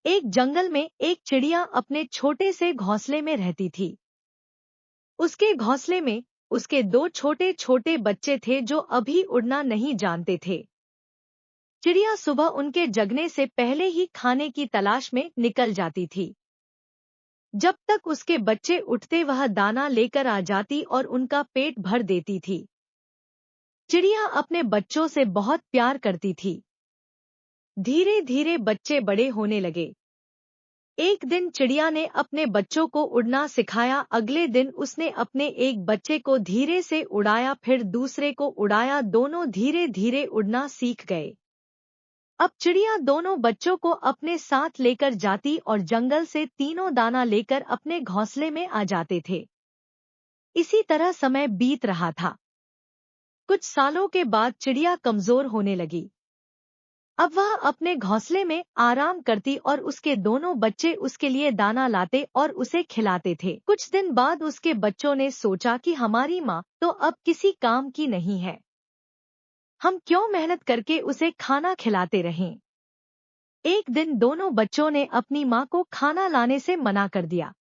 एक जंगल में एक चिड़िया अपने छोटे से घोंसले में रहती थी। उसके घोंसले में उसके दो छोटे छोटे बच्चे थे जो अभी उड़ना नहीं जानते थे। चिड़िया सुबह उनके जगने से पहले ही खाने की तलाश में निकल जाती थी। जब तक उसके बच्चे उठते वह दाना लेकर आ जाती और उनका पेट भर देती थी। चिड़िया अपने बच्चों से बहुत प्यार करती थी। धीरे धीरे बच्चे बड़े होने लगे। एक दिन चिड़िया ने अपने बच्चों को उड़ना सिखाया। अगले दिन उसने अपने एक बच्चे को धीरे से उड़ाया, फिर दूसरे को उड़ाया। दोनों धीरे धीरे उड़ना सीख गए। अब चिड़िया दोनों बच्चों को अपने साथ लेकर जाती और जंगल से तीनों दाना लेकर अपने घोंसले में आ जाते थे। इसी तरह समय बीत रहा था। कुछ सालों के बाद चिड़िया कमजोर होने लगी। अब वह अपने घोंसले में आराम करती और उसके दोनों बच्चे उसके लिए दाना लाते और उसे खिलाते थे। कुछ दिन बाद उसके बच्चों ने सोचा कि हमारी माँ तो अब किसी काम की नहीं है, हम क्यों मेहनत करके उसे खाना खिलाते रहें। एक दिन दोनों बच्चों ने अपनी माँ को खाना लाने से मना कर दिया।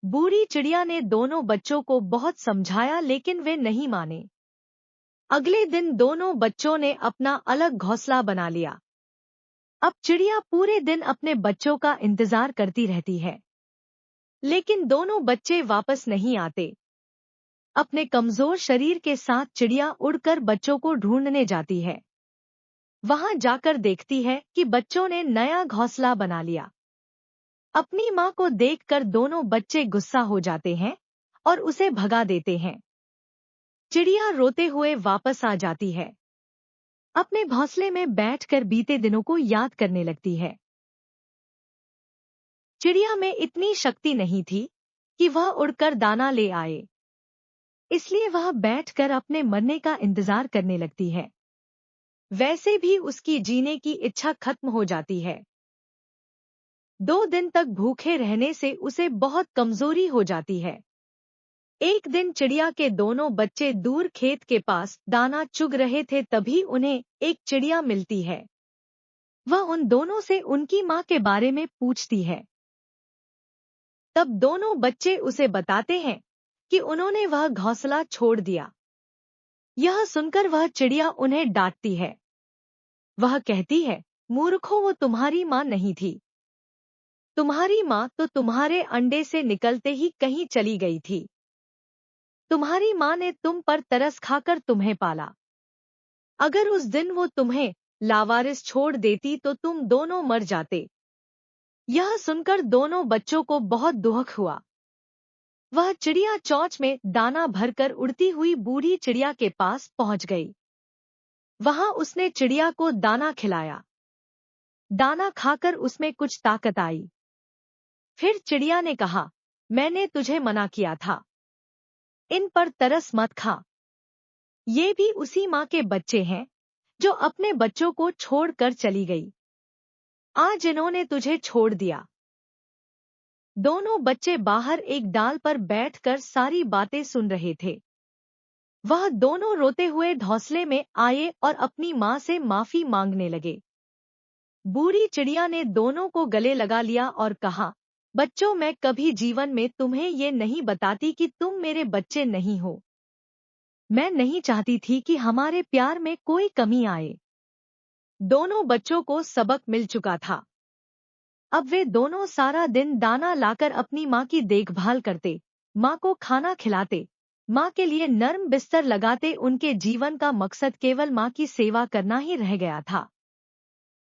बूढ़ी चिड़िया ने दोनों बच्चों को बहुत समझाया लेकिन वे नहीं माने। अगले दिन दोनों बच्चों ने अपना अलग घोंसला बना लिया। अब चिड़िया पूरे दिन अपने बच्चों का इंतजार करती रहती है, लेकिन दोनों बच्चे वापस नहीं आते। अपने कमजोर शरीर के साथ चिड़िया उड़कर बच्चों को ढूंढने जाती है। वहां जाकर देखती है कि बच्चों ने नया घोंसला बना लिया। अपनी मां को देखकर दोनों बच्चे गुस्सा हो जाते हैं और उसे भगा देते हैं। चिड़िया रोते हुए वापस आ जाती है। अपने घोंसले में बैठकर बीते दिनों को याद करने लगती है। चिड़िया में इतनी शक्ति नहीं थी कि वह उड़कर दाना ले आए, इसलिए वह बैठकर अपने मरने का इंतजार करने लगती है। वैसे भी उसकी जीने की इच्छा खत्म हो जाती है। 2 दिन तक भूखे रहने से उसे बहुत कमजोरी हो जाती है। एक दिन चिड़िया के दोनों बच्चे दूर खेत के पास दाना चुग रहे थे, तभी उन्हें एक चिड़िया मिलती है। वह उन दोनों से उनकी माँ के बारे में पूछती है। तब दोनों बच्चे उसे बताते हैं कि उन्होंने वह घोंसला छोड़ दिया। यह सुनकर वह चिड़िया उन्हें डांटती है। वह कहती है, मूर्खों, वो तुम्हारी माँ नहीं थी। तुम्हारी माँ तो तुम्हारे अंडे से निकलते ही कहीं चली गई थी। तुम्हारी माँ ने तुम पर तरस खाकर तुम्हें पाला। अगर उस दिन वो तुम्हें लावारिस छोड़ देती तो तुम दोनों मर जाते। यह सुनकर दोनों बच्चों को बहुत दुख हुआ। वह चिड़िया चोंच में दाना भरकर उड़ती हुई बूढ़ी चिड़िया के पास पहुंच गई। वहां उसने चिड़िया को दाना खिलाया। दाना खाकर उसमें कुछ ताकत आई। फिर चिड़िया ने कहा, मैंने तुझे मना किया था, इन पर तरस मत खा। ये भी उसी माँ के बच्चे हैं जो अपने बच्चों को छोड़कर चली गई। आज इन्होंने तुझे छोड़ दिया। दोनों बच्चे बाहर एक डाल पर बैठकर सारी बातें सुन रहे थे। वह दोनों रोते हुए घोंसले में आए और अपनी माँ से माफी मांगने लगे। बूढ़ी चिड़िया ने दोनों को गले लगा लिया और कहा, बच्चों, मैं कभी जीवन में तुम्हें ये नहीं बताती कि तुम मेरे बच्चे नहीं हो। मैं नहीं चाहती थी कि हमारे प्यार में कोई कमी आए। दोनों बच्चों को सबक मिल चुका था। अब वे दोनों सारा दिन दाना लाकर अपनी माँ की देखभाल करते, माँ को खाना खिलाते, माँ के लिए नर्म बिस्तर लगाते। उनके जीवन का मकसद केवल माँ की सेवा करना ही रह गया था।